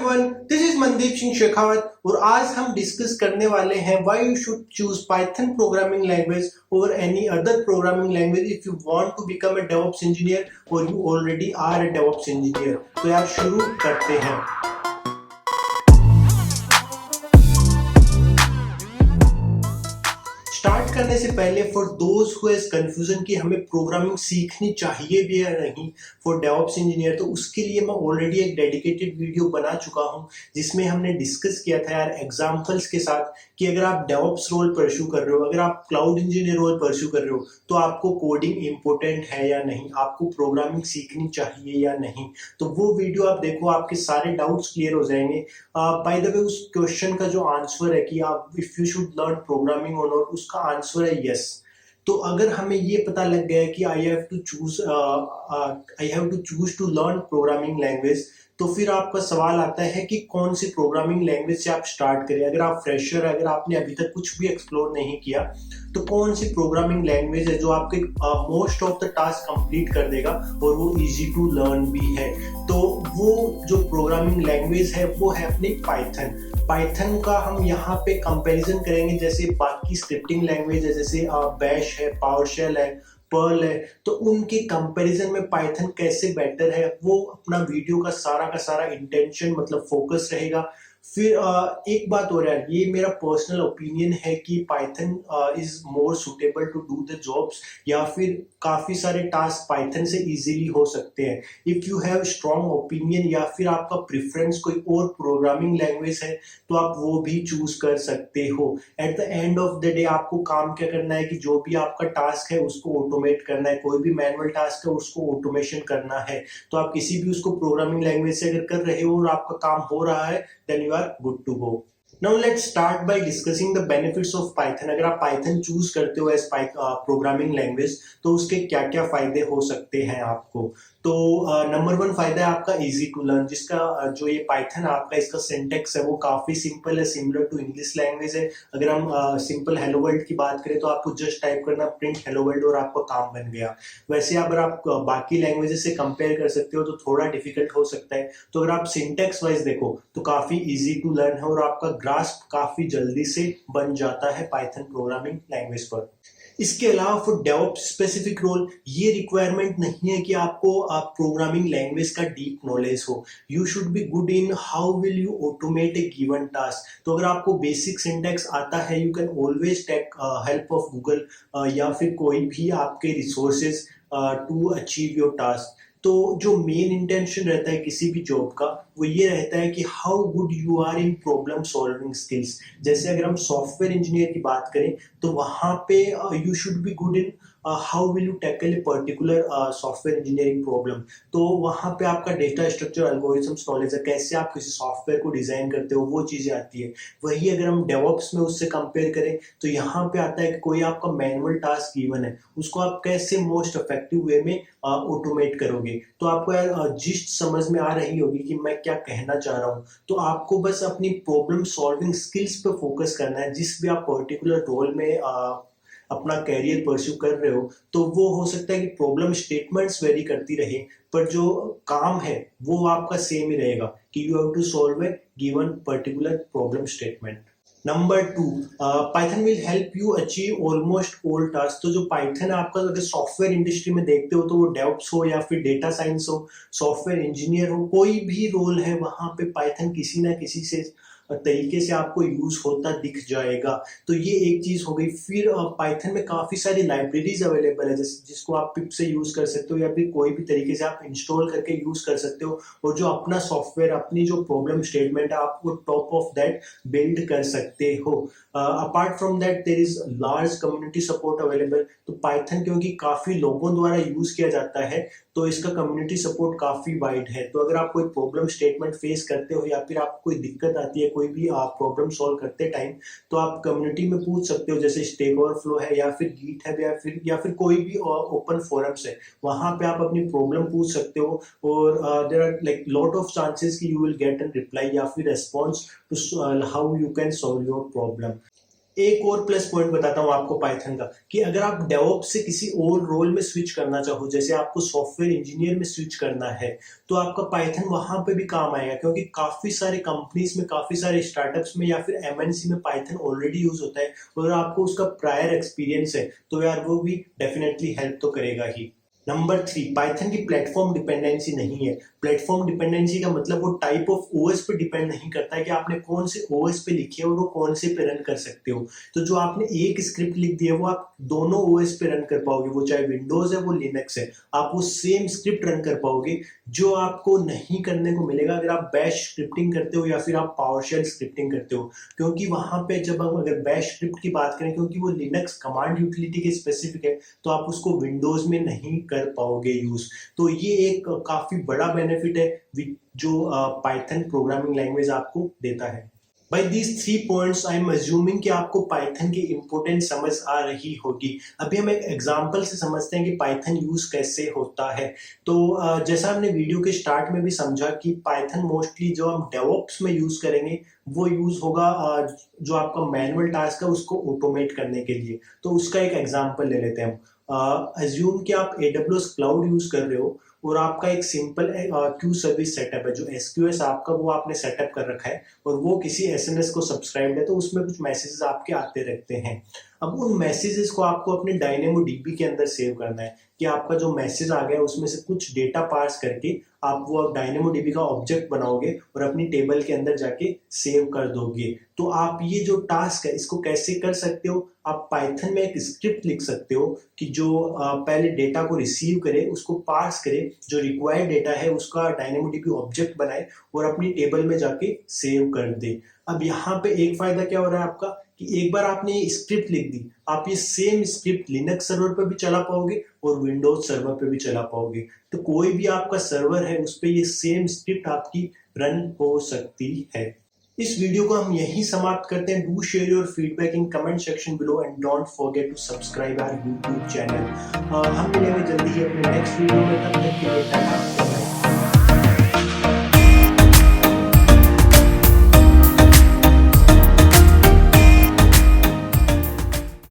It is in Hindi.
Everyone, this is Mandeep Singh Shekhawat और आज हम डिस्कस करने वाले हैं why you should choose Python programming language over any other programming language if you want to become a DevOps engineer और you already are a DevOps engineer. तो यार शुरू करते हैं। स्टार्ट करने से पहले for those who has confusion कि हमें प्रोग्रामिंग सीखनी चाहिए भी या नहीं फॉर डेवऑप्स इंजीनियर, तो उसके लिए मैं ऑलरेडी एक डेडिकेटेड वीडियो बना चुका हूं जिसमें हमने डिस्कस किया था यार एग्जांपल्स के साथ कि अगर आप डेवऑप्स रोल परस्यू कर रहे हो, अगर आप क्लाउड इंजीनियर रोल परस्यू कर रहे हो तो आपको कोडिंग इंपॉर्टेंट है या नहीं, आपको प्रोग्रामिंग सीखनी चाहिए या नहीं। तो वो वीडियो आप देखो, आपके सारे डाउट्स क्लियर हो जाएंगे। बाय द वे उस क्वेश्चन का जो आंसर है कि आप if you should learn programming और नॉट, उसका आंसर है यस। तो अगर हमें ये पता लग गया कि I have to choose to learn programming language, तो फिर आपका सवाल आता है कि कौन सी प्रोग्रामिंग लैंग्वेज से आप स्टार्ट करें। अगर आप फ्रेशर है, अगर आपने अभी तक कुछ भी एक्सप्लोर नहीं किया, तो कौन सी प्रोग्रामिंग लैंग्वेज है जो आपके most of the task complete कर देगा और वो इजी टू लर्न भी है। तो वो जो प्रोग्रामिंग लैंग्वेज है वो है अपनी पाइथन। पाइथन का हम यहाँ पे कंपैरिजन करेंगे जैसे बाकी स्क्रिप्टिंग लैंग्वेज है, जैसे बैश है, पावरशेल है, पर्ल है, तो उनके कंपैरिजन में पाइथन कैसे बेटर है वो अपना वीडियो का सारा इंटेंशन मतलब फोकस रहेगा। फिर एक बात और है, ये मेरा पर्सनल ओपिनियन है कि Python is more suitable to do the jobs, या फिर काफी सारे टास्क पाइथन से इजीली हो सकते हैं। If you have strong opinion या फिर आपका प्रेफरेंस कोई और प्रोग्रामिंग लैंग्वेज है तो आप वो भी चूज कर सकते हो। At the end of the day आपको काम क्या करना है कि जो भी आपका टास्क है उसको ऑटोमेट करना है, कोई भी मैनुअल टास्क है उसको ऑटोमेशन करना है। तो आप किसी भी उसको प्रोग्रामिंग लैंग्वेज से अगर कर रहे हो और आपका काम हो रहा है, then you are good to go. Now let's start by discussing the benefits of Python. अगर आप Python चूज करते हो एज प्रोग्रामिंग लैंग्वेज तो उसके क्या क्या फायदे हो सकते हैं आपको। तो नंबर वन फायदा है आपका इजी टू लर्न, जिसका जो ये पाइथन आपका इसका सिंटेक्स है वो काफी सिंपल है, सिमिलर टू इंग्लिश लैंग्वेज है। अगर हम सिंपल हेलो वर्ल्ड की बात करें तो आपको जस्ट टाइप करना प्रिंट हेलो वर्ल्ड और आपका काम बन गया। वैसे अगर आप बाकी लैंग्वेजेस से कंपेयर कर सकते हो तो थोड़ा डिफिकल्ट हो सकता है। तो अगर आप सिंटेक्स वाइज देखो तो काफी इजी टू लर्न है और आपका ग्रास्प काफी जल्दी से बन जाता है पाइथन प्रोग्रामिंग लैंग्वेज पर। इसके अलावा फॉर डेवऑप्स स्पेसिफिक रोल ये रिक्वायरमेंट नहीं है कि आपको प्रोग्रामिंग लैंग्वेज का डीप नॉलेज हो। You should be good in how will you automate a given task. तो अगर आपको बेसिक सिंटैक्स आता है you can always take help of Google या फिर कोई भी आपके resources to achieve your task. तो जो मेन इंटेंशन रहता है किसी भी जॉब का वो ये रहता है कि how good you are in problem solving skills. जैसे अगर हम सॉफ्टवेयर इंजीनियर की बात करें तो वहां पे you should be good in how will you tackle a particular software engineering problem. तो वहां पे आपका डेटा स्ट्रक्चर एल्गोरिथम्स नॉलेज है, कैसे आप किसी सॉफ्टवेयर को डिजाइन करते हो वो चीजें आती है। वही अगर हम डेवऑप्स में उससे कंपेयर करें तो यहाँ पे आता है कि कोई आपका मैनुअल टास्क गिवन है उसको आप कैसे मोस्ट इफेक्टिव वे में ऑटोमेट करोगे। तो आपको जिस्ट समझ में आ रही होगी कि मैं क्या कहना चाह रहा हूँ। तो आपको बस अपनी प्रॉब्लम सॉल्विंग स्किल्स पे फोकस करना है। जिस भी आप पर्टिकुलर रोल में अपना कैरियर परस्यू कर रहे हो तो वो हो सकता है कि प्रॉब्लम स्टेटमेंट्स वेरी करती रहे पर जो काम है वो आपका सेम ही रहेगा कि you have to solve a given particular problem statement. Number two, Python will help you achieve almost all task. तो जो पाइथन है आपका, अगर सॉफ्टवेयर इंडस्ट्री में देखते हो तो वो डेवऑप्स हो या फिर डेटा साइंस हो, सॉफ्टवेयर इंजीनियर हो, कोई भी रोल है वहां पे पाइथन किसी ना किसी से तरीके से आपको यूज होता दिख जाएगा। तो ये एक चीज हो गई। फिर पाइथन में काफी सारी लाइब्रेरीज अवेलेबल है जिसको आप पिप से यूज कर सकते हो या फिर कोई भी तरीके से आप इंस्टॉल करके यूज कर सकते हो और जो अपना सॉफ्टवेयर अपनी जो प्रॉब्लम स्टेटमेंट है आपको टॉप ऑफ दैट बिल्ड कर सकते हो। Apart from that there is large community support available. तो पाइथन क्योंकि काफी लोगों द्वारा यूज किया जाता है तो इसका कम्युनिटी सपोर्ट काफी वाइड है। तो अगर आप कोई प्रॉब्लम स्टेटमेंट फेस करते हो या फिर आपको कोई दिक्कत आती है कोई भी आप प्रॉब्लम सॉल्व करते टाइम, तो आप कम्युनिटी में पूछ सकते हो, जैसे स्टैक ओवरफ्लो है या फिर गिट है या फिर कोई भी ओपन फोरम्स है, वहां पे आप अपनी प्रॉब्लम पूछ सकते हो और there are like lot of chances कि you will get an reply या फिर response to how you can solve your problem. एक और प्लस पॉइंट बताता हूँ आपको पाइथन का, कि अगर आप डेवऑप्स से किसी और रोल में स्विच करना चाहो, जैसे आपको सॉफ्टवेयर इंजीनियर में स्विच करना है, तो आपका पाइथन वहां पे भी काम आएगा, क्योंकि काफी सारे कंपनीज में, काफी सारे स्टार्टअप्स में या फिर एमएनसी में पाइथन ऑलरेडी यूज होता है, और आपको उसका प्रायर एक्सपीरियंस है, तो यार वो भी डेफिनेटली हेल्प तो करेगा ही। नंबर 3, पाइथन की प्लेटफॉर्म डिपेंडेंसी नहीं है। प्लेटफॉर्म डिपेंडेंसी का मतलब वो टाइप ऑफ ओएस पे डिपेंड नहीं करता है कि आपने कौन से ओएस पे लिखी है और वो कौन से पे रन कर सकते हो। तो जो आपने एक स्क्रिप्ट लिख दी है वो आप दोनों ओएस पे रन कर पाओगे, वो चाहे विंडोज है वो लिनक्स है, आप वो सेम स्क्रिप्ट रन कर पाओगे, जो आपको नहीं करने को मिलेगा अगर आप बैश स्क्रिप्टिंग करते हो या फिर आप पावरशेल स्क्रिप्टिंग करते हो। क्योंकि वहां पे जब हम अगर बैश स्क्रिप्ट की बात करें, क्योंकि वो लिनक्स कमांड यूटिलिटी के स्पेसिफिक है, तो आप उसको विंडोज में नहीं कर पाओगे यूज। तो ये एक काफी बड़ा बेनिफिट है जो पाइथन प्रोग्रामिंग लैंग्वेज आपको देता है। By these 3 points I am assuming कि आपको पाइथन की इंपोर्टेंस समझ आ रही होगी। अभी हम एक एग्जांपल से समझते हैं कि पाइथन यूज कैसे होता है। तो जैसा हमने वीडियो के स्टार्ट में भी समझा कि पाइथन मोस्टली जो हम डेवऑप्स में यूज करेंगे वो यूज होगा जो आपका मैनुअल टास्क है उसको ऑटोमेट करने के लिए। तो उसका एक एग्जांपल ले लेते हैं हम। अज्यूम कि आप AWS क्लाउड यूज कर रहे हो और आपका एक सिंपल क्यू सर्विस सेटअप है, जो SQS आपका वो आपने सेटअप कर रखा है, और वो किसी SMS को सब्सक्राइब है, तो उसमें कुछ मैसेजेस आपके आते रहते हैं। अब उन मैसेजेस को आपको अपने डायनेमोडीबी के अंदर सेव करना है, कि आपका जो मैसेज आ गया उसमें से कुछ डेटा पार्स करके आप वो डायनेमोडीबी का ऑब्जेक्ट बनाओगे और अपनी टेबल के अंदर जाके सेव कर दोगे। तो आप ये जो टास्क है इसको कैसे कर सकते हो, आप पाइथन में एक स्क्रिप्ट लिख सकते हो कि जो पहले डेटा को रिसीव करे, उसको पार्स करे, जो रिक्वायर्ड डेटा है उसका डायनेमोडीबी ऑब्जेक्ट बनाए और अपनी टेबल में जाके सेव कर दे। अब यहाँ पे एक फायदा क्या हो रहा है आपका, कि एक बार आपने ये स्क्रिप्ट लिख दी, आप ये सेम स्क्रिप्ट लिनक्स सर्वर पे भी चला पाओगे और विंडोज सर्वर पे भी चला पाओगे। तो कोई भी आपका सर्वर है उस पे ये सेम स्क्रिप्ट आपकी रन हो सकती है। इस वीडियो को हम यहीं समाप्त करते हैं। Do share your feedback in comment section below and don't forget to subscribe our YouTube channel. हम मिलेंगे जल्दी ही अपने नेक्स्ट वीडियो में, तब तक के लिए टाटा।